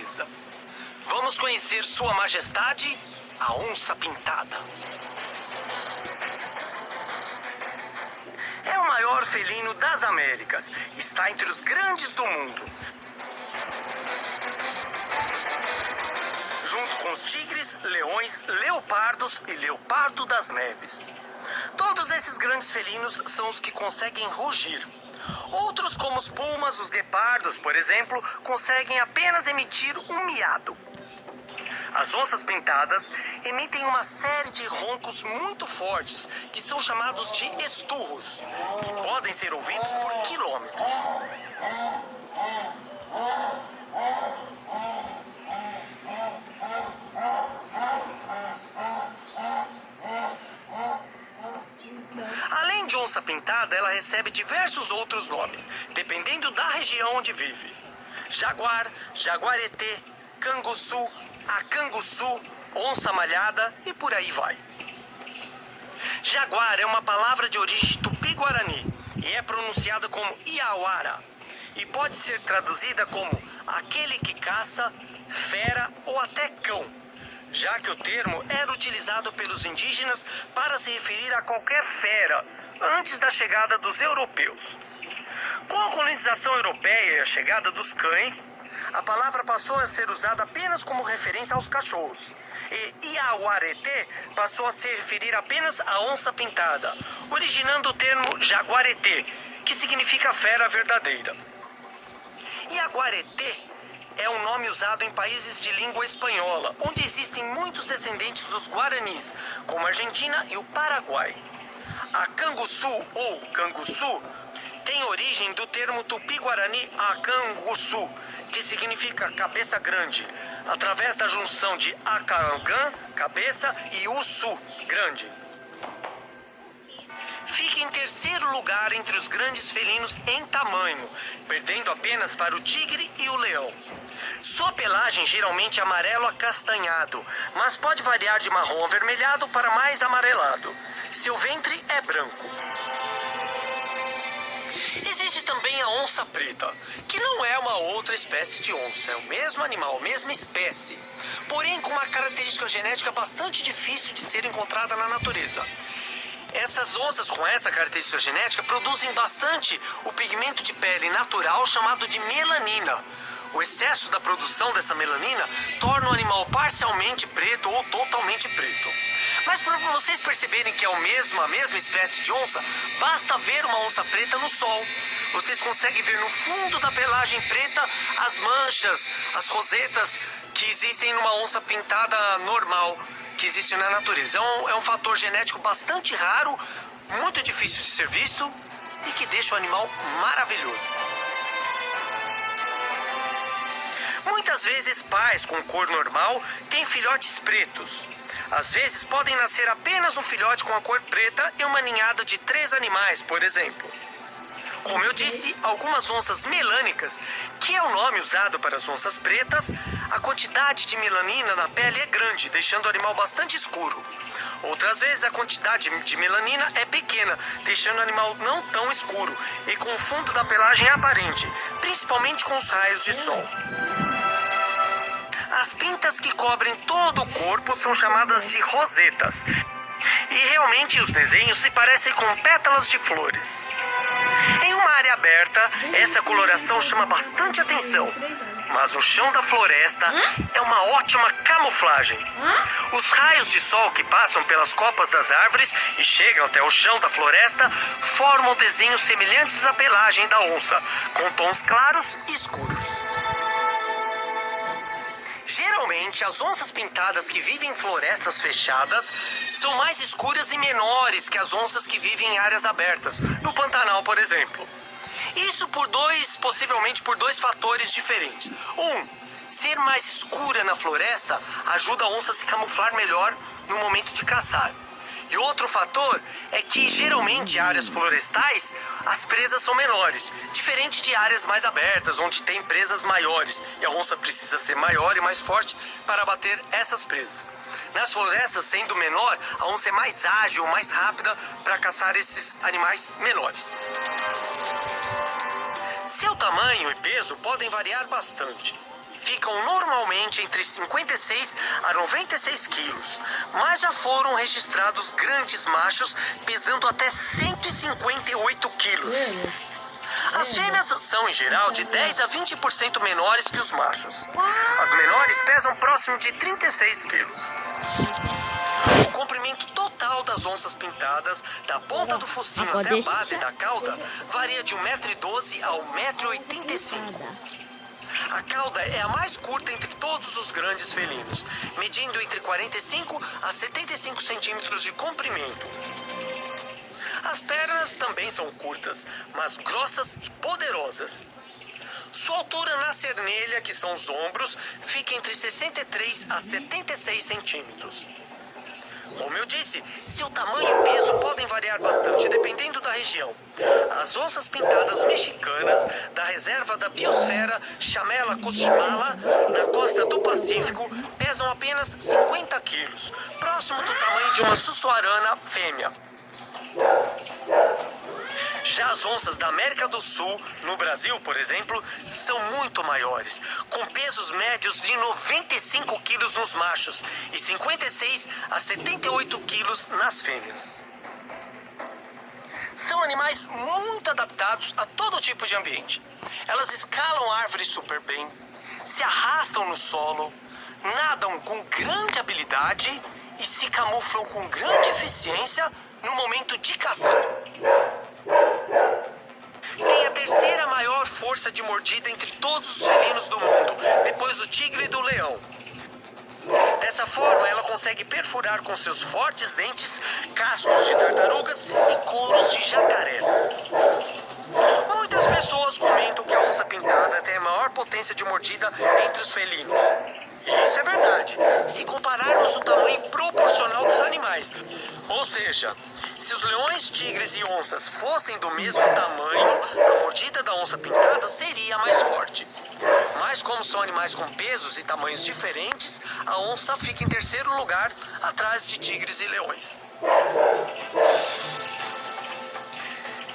natureza. Vamos conhecer Sua Majestade, a onça pintada. É o maior felino das Américas. Está entre os grandes do mundo. Junto com os tigres, leões, leopardos e leopardo das neves. Todos esses grandes felinos são os que conseguem rugir. Outros, como os pumas, os guepardos, por exemplo, conseguem apenas emitir um miado. As onças pintadas emitem uma série de roncos muito fortes, que são chamados de esturros, que podem ser ouvidos por quilômetros. Além de onça pintada, ela recebe diversos outros nomes, dependendo da região onde vive. Jaguar, jaguaretê, canguçu, acanguçu, onça malhada e por aí vai. Jaguar é uma palavra de origem tupi-guarani e é pronunciada como iauara e pode ser traduzida como aquele que caça, fera ou até cão, já que o termo era utilizado pelos indígenas para se referir a qualquer fera antes da chegada dos europeus. Com a colonização europeia e a chegada dos cães, a palavra passou a ser usada apenas como referência aos cachorros. E iauaretê passou a se referir apenas à onça pintada, originando o termo jaguaretê, que significa fera verdadeira. Iaguaretê é um nome usado em países de língua espanhola, onde existem muitos descendentes dos guaranis, como a Argentina e o Paraguai. A canguçu ou canguçu tem origem do termo tupi-guarani acanguçu, que significa cabeça grande, através da junção de acangan, cabeça, e uçu, grande. Fica em terceiro lugar entre os grandes felinos em tamanho, perdendo apenas para o tigre e o leão. Sua pelagem geralmente é amarelo acastanhado, mas pode variar de marrom avermelhado para mais amarelado. Seu ventre é branco. Existe também a onça preta, que não é uma outra espécie de onça, é o mesmo animal, a mesma espécie, porém com uma característica genética bastante difícil de ser encontrada na natureza. Essas onças com essa característica genética produzem bastante o pigmento de pele natural chamado de melanina. O excesso da produção dessa melanina torna o animal parcialmente preto ou totalmente preto. Mas para vocês perceberem que é a mesma espécie de onça, basta ver uma onça preta no sol. Vocês conseguem ver no fundo da pelagem preta as manchas, as rosetas que existem numa onça pintada normal, que existe na natureza. É um fator genético bastante raro, muito difícil de ser visto e que deixa o animal maravilhoso. Muitas vezes pais com cor normal têm filhotes pretos. Às vezes podem nascer apenas um filhote com a cor preta e uma ninhada de 3 animais, por exemplo. Como eu disse, algumas onças melânicas, que é o nome usado para as onças pretas, a quantidade de melanina na pele é grande, deixando o animal bastante escuro. Outras vezes a quantidade de melanina é pequena, deixando o animal não tão escuro e com o fundo da pelagem aparente, principalmente com os raios de sol. As pintas que cobrem todo o corpo são chamadas de rosetas. E realmente os desenhos se parecem com pétalas de flores. Em uma área aberta, essa coloração chama bastante atenção. Mas no chão da floresta é uma ótima camuflagem. Os raios de sol que passam pelas copas das árvores e chegam até o chão da floresta formam desenhos semelhantes à pelagem da onça, com tons claros e escuros. Geralmente, as onças pintadas que vivem em florestas fechadas são mais escuras e menores que as onças que vivem em áreas abertas, no Pantanal, por exemplo. Isso possivelmente por dois fatores diferentes. Ser mais escura na floresta ajuda a onça a se camuflar melhor no momento de caçar. E outro fator é que, geralmente, em áreas florestais, as presas são menores, diferente de áreas mais abertas, onde tem presas maiores, e a onça precisa ser maior e mais forte para bater essas presas. Nas florestas, sendo menor, a onça é mais ágil, mais rápida para caçar esses animais menores. Seu tamanho e peso podem variar bastante. ficam normalmente entre 56 a 96 quilos, mas já foram registrados grandes machos pesando até 158 quilos. As fêmeas são, em geral, de 10 a 20% menores que os machos. As menores pesam próximo de 36 quilos. O comprimento total das onças pintadas, da ponta do focinho até a base da cauda, varia de 1,12 m a 1,85 m. A cauda é a mais curta entre todos os grandes felinos, medindo entre 45 a 75 centímetros de comprimento. As pernas também são curtas, mas grossas e poderosas. Sua altura na cernelha, que são os ombros, fica entre 63 a 76 centímetros. Como eu disse, seu tamanho e peso podem variar bastante, dependendo da região. As onças pintadas mexicanas, da reserva da biosfera Chamela Cushmala, na costa do Pacífico, pesam apenas 50 quilos, próximo do tamanho de uma sussuarana fêmea. Já as onças da América do Sul, no Brasil, por exemplo, são muito maiores, com pesos médios de 95 quilos nos machos e 56 a 78 quilos nas fêmeas. São animais muito adaptados a todo tipo de ambiente. Elas escalam árvores super bem, se arrastam no solo, nadam com grande habilidade e se camuflam com grande eficiência no momento de caçar. Tem a terceira maior força de mordida entre todos os felinos do mundo, depois do tigre e do leão. Dessa forma, ela consegue perfurar com seus fortes dentes cascos de tartarugas e couros de jacarés. Muitas pessoas comentam que a onça pintada tem a maior potência de mordida entre os felinos. Isso é verdade, se compararmos o tamanho proporcional dos animais. Ou seja, se os leões, tigres e onças fossem do mesmo tamanho, a mordida da onça pintada seria mais forte. Mas como são animais com pesos e tamanhos diferentes, a onça fica em terceiro lugar, atrás de tigres e leões.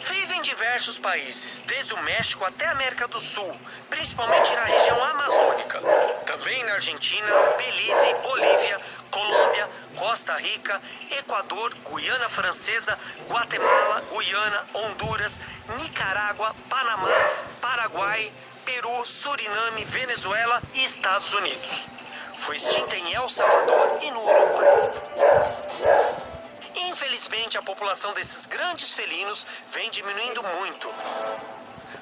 Vive em diversos países, desde o México até a América do Sul, principalmente na região amazônica. Também na Argentina, Belize, Bolívia, Colômbia, Costa Rica, Equador, Guiana Francesa, Guatemala, Guiana, Honduras, Nicarágua, Panamá, Paraguai, Peru, Suriname, Venezuela e Estados Unidos. Foi extinta em El Salvador e no Uruguai. Infelizmente, a população desses grandes felinos vem diminuindo muito.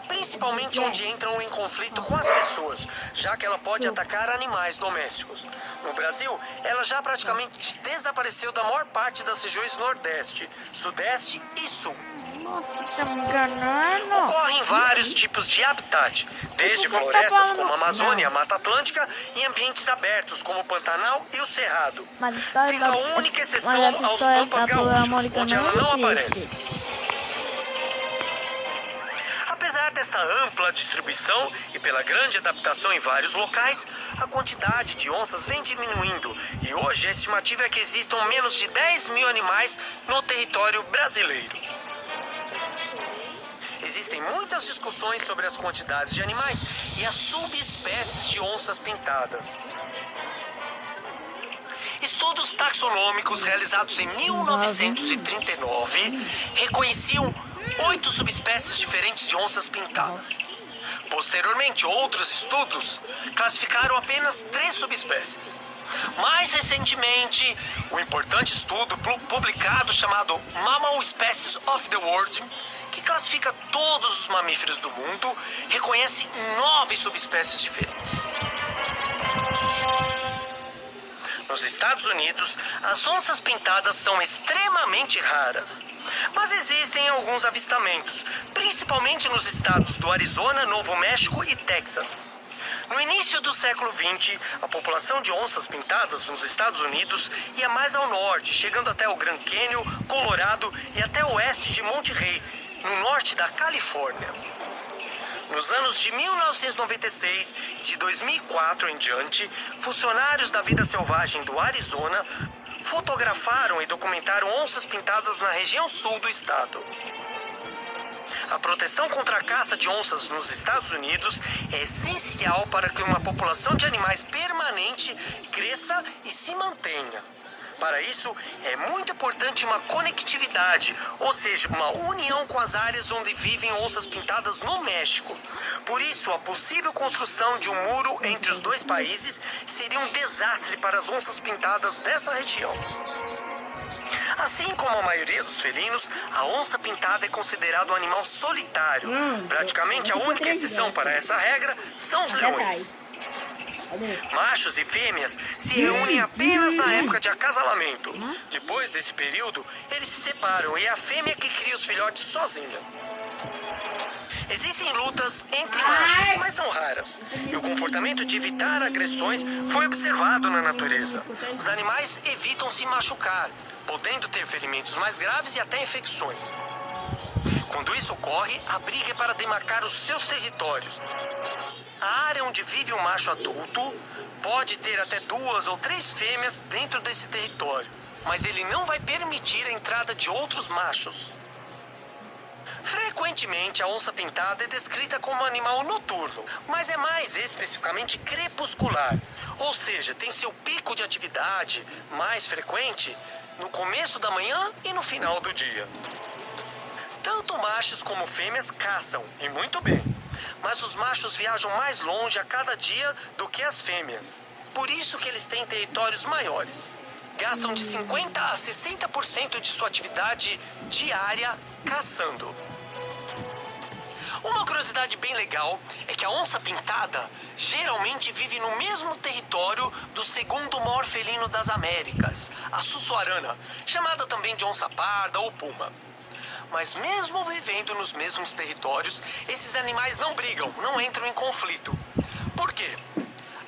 Principalmente onde entram em conflito com as pessoas, já que ela pode atacar animais domésticos. No Brasil, ela já praticamente desapareceu da maior parte das regiões Nordeste, Sudeste e Sul. Nossa, tá me enganando. Ocorrem vários tipos de habitat, desde florestas como a Amazônia, a Mata Atlântica, e ambientes abertos como o Pantanal e o Cerrado, sendo a única exceção aos Pampas Gaúchos, onde ela não aparece. Apesar desta ampla distribuição e pela grande adaptação em vários locais, a quantidade de onças vem diminuindo e hoje a estimativa é que existam menos de 10 mil animais no território brasileiro. Existem muitas discussões sobre as quantidades de animais e as subespécies de onças pintadas. Estudos taxonômicos realizados em 1939 reconheciam 8 subespécies diferentes de onças pintadas. Posteriormente, outros estudos classificaram apenas 3 subespécies. Mais recentemente, o importante estudo publicado chamado Mammal Species of the World, que classifica todos os mamíferos do mundo, reconhece 9 subespécies diferentes. Nos Estados Unidos, as onças pintadas são extremamente raras, mas existem alguns avistamentos, principalmente nos estados do Arizona, Novo México e Texas. No início do século XX, a população de onças pintadas nos Estados Unidos ia mais ao norte, chegando até o Grand Canyon, Colorado e até o oeste de Monte Rey, no norte da Califórnia. Nos anos de 1996 e de 2004 em diante, funcionários da vida selvagem do Arizona fotografaram e documentaram onças pintadas na região sul do estado. A proteção contra a caça de onças nos Estados Unidos é essencial para que uma população de animais permanente cresça e se mantenha. Para isso, é muito importante uma conectividade, ou seja, uma união com as áreas onde vivem onças pintadas no México. Por isso, a possível construção de um muro entre os dois países seria um desastre para as onças pintadas dessa região. Assim como a maioria dos felinos, a onça pintada é considerada um animal solitário. Praticamente a única exceção para essa regra são os leões. Machos e fêmeas se reúnem apenas na época de acasalamento. Depois desse período, eles se separam e é a fêmea que cria os filhotes sozinha. Existem lutas entre machos, mas são raras. E o comportamento de evitar agressões foi observado na natureza. Os animais evitam se machucar, podendo ter ferimentos mais graves e até infecções. Quando isso ocorre, a briga é para demarcar os seus territórios. A área onde vive um macho adulto pode ter até 2 ou 3 fêmeas dentro desse território, mas ele não vai permitir a entrada de outros machos. Frequentemente, a onça pintada é descrita como um animal noturno, mas é mais especificamente crepuscular, ou seja, tem seu pico de atividade mais frequente no começo da manhã e no final do dia. Tanto machos como fêmeas caçam, e muito bem, mas os machos viajam mais longe a cada dia do que as fêmeas. Por isso que eles têm territórios maiores. Gastam de 50% a 60% de sua atividade diária caçando. Uma curiosidade bem legal é que a onça pintada geralmente vive no mesmo território do segundo maior felino das Américas, a sussuarana, chamada também de onça parda ou puma. Mas mesmo vivendo nos mesmos territórios, esses animais não brigam, não entram em conflito. Por quê?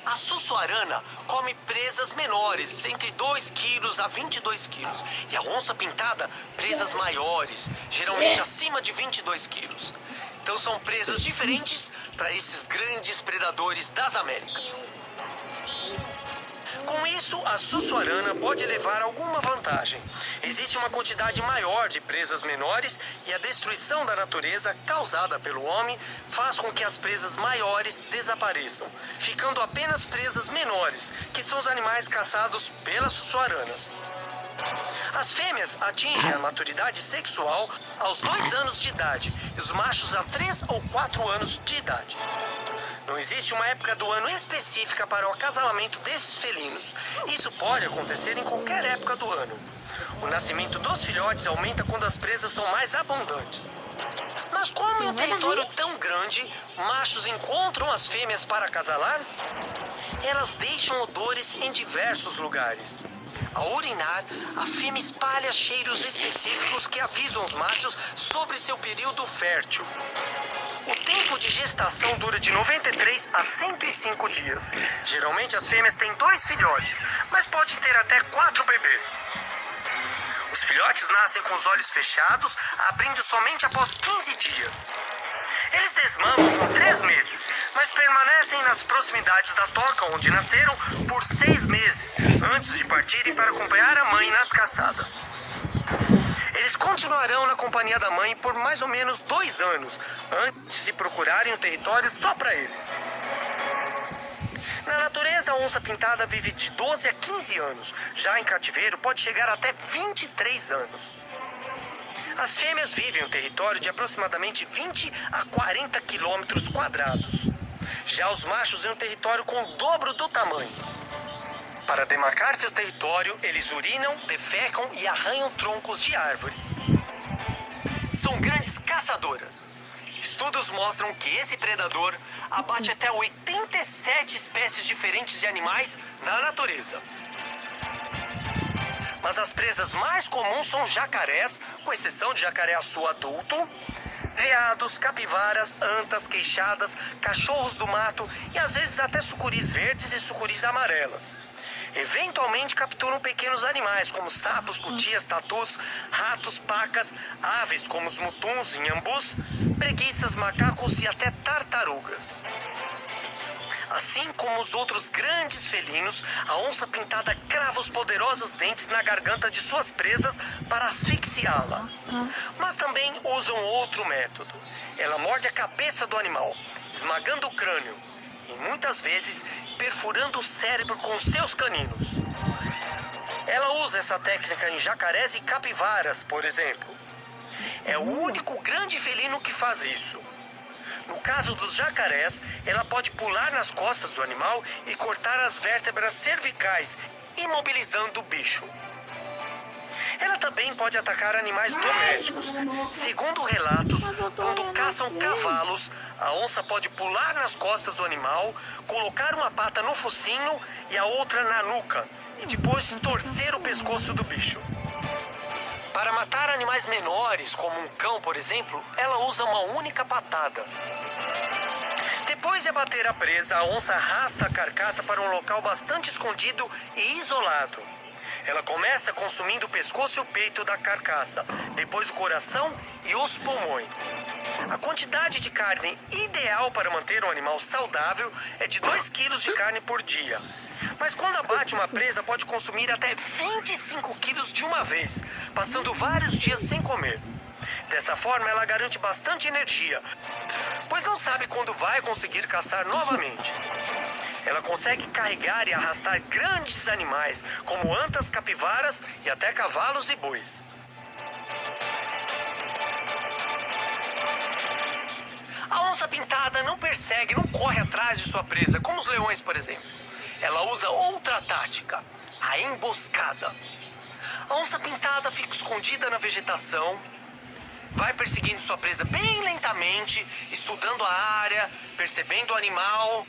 A sussuarana come presas menores, entre 2 quilos a 22 quilos. E a onça pintada, presas maiores, geralmente acima de 22 quilos. Então são presas diferentes para esses grandes predadores das Américas. Com isso, a sussuarana pode levar alguma vantagem. Existe uma quantidade maior de presas menores e a destruição da natureza causada pelo homem faz com que as presas maiores desapareçam, ficando apenas presas menores, que são os animais caçados pelas sussuaranas. As fêmeas atingem a maturidade sexual aos 2 anos de idade e os machos a 3 ou 4 anos de idade. Não existe uma época do ano específica para o acasalamento desses felinos. Isso pode acontecer em qualquer época do ano. O nascimento dos filhotes aumenta quando as presas são mais abundantes. Mas como em um território tão grande, machos encontram as fêmeas para acasalar? Elas deixam odores em diversos lugares. Ao urinar, a fêmea espalha cheiros específicos que avisam os machos sobre seu período fértil. O tempo de gestação dura de 93 a 105 dias. Geralmente as fêmeas têm 2 filhotes, mas pode ter até 4 bebês. Os filhotes nascem com os olhos fechados, abrindo somente após 15 dias. Eles desmamam com 3 meses, mas permanecem nas proximidades da toca onde nasceram por 6 meses, antes de partirem para acompanhar a mãe nas caçadas. Eles continuarão na companhia da mãe por mais ou menos 2 anos, antes de procurarem um território só para eles. Na natureza, a onça pintada vive de 12 a 15 anos. Já em cativeiro, pode chegar até 23 anos. As fêmeas vivem um território de aproximadamente 20 a 40 quilômetros quadrados. Já os machos em um território com o dobro do tamanho. Para demarcar seu território, eles urinam, defecam e arranham troncos de árvores. São grandes caçadoras. Estudos mostram que esse predador abate até 87 espécies diferentes de animais na natureza. Mas as presas mais comuns são jacarés, com exceção de jacaré-açu adulto, veados, capivaras, antas, queixadas, cachorros do mato e às vezes até sucuris verdes e sucuris amarelas. Eventualmente capturam pequenos animais como sapos, cutias, tatus, ratos, pacas, aves como os mutuns, inhambus, preguiças, macacos e até tartarugas. Assim como os outros grandes felinos, a onça-pintada crava os poderosos dentes na garganta de suas presas para asfixiá-la. Mas também usa um outro método. Ela morde a cabeça do animal, esmagando o crânio e muitas vezes perfurando o cérebro com seus caninos. Ela usa essa técnica em jacarés e capivaras, por exemplo. É o único grande felino que faz isso. No caso dos jacarés, ela pode pular nas costas do animal e cortar as vértebras cervicais, imobilizando o bicho. Ela também pode atacar animais domésticos. Segundo relatos, quando caçam cavalos, a onça pode pular nas costas do animal, colocar uma pata no focinho e a outra na nuca, e depois torcer o pescoço do bicho. Para matar animais menores, como um cão, por exemplo, ela usa uma única patada. Depois de abater a presa, a onça arrasta a carcaça para um local bastante escondido e isolado. Ela começa consumindo o pescoço e o peito da carcaça, depois o coração e os pulmões. A quantidade de carne ideal para manter um animal saudável é de 2 quilos de carne por dia. Mas quando abate uma presa, pode consumir até 25 quilos de uma vez, passando vários dias sem comer. Dessa forma, ela garante bastante energia, pois não sabe quando vai conseguir caçar novamente. Ela consegue carregar e arrastar grandes animais, como antas, capivaras e até cavalos e bois. A onça-pintada não persegue, não corre atrás de sua presa, como os leões, por exemplo. Ela usa outra tática, a emboscada. A onça-pintada fica escondida na vegetação, vai perseguindo sua presa bem lentamente, estudando a área, percebendo o animal.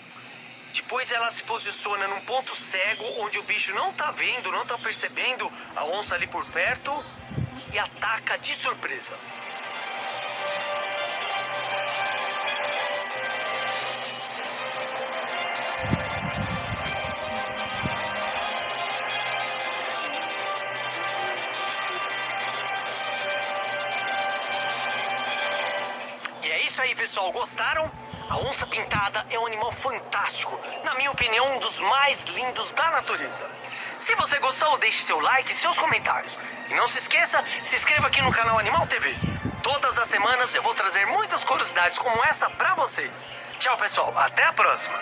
Depois ela se posiciona num ponto cego, onde o bicho não tá vendo, não tá percebendo a onça ali por perto, e ataca de surpresa. E é isso aí, pessoal. Gostaram? A onça-pintada é um animal fantástico. Na minha opinião, um dos mais lindos da natureza. Se você gostou, deixe seu like e seus comentários. E não se esqueça, se inscreva aqui no canal Animal TV. Todas as semanas eu vou trazer muitas curiosidades como essa pra vocês. Tchau, pessoal. Até a próxima.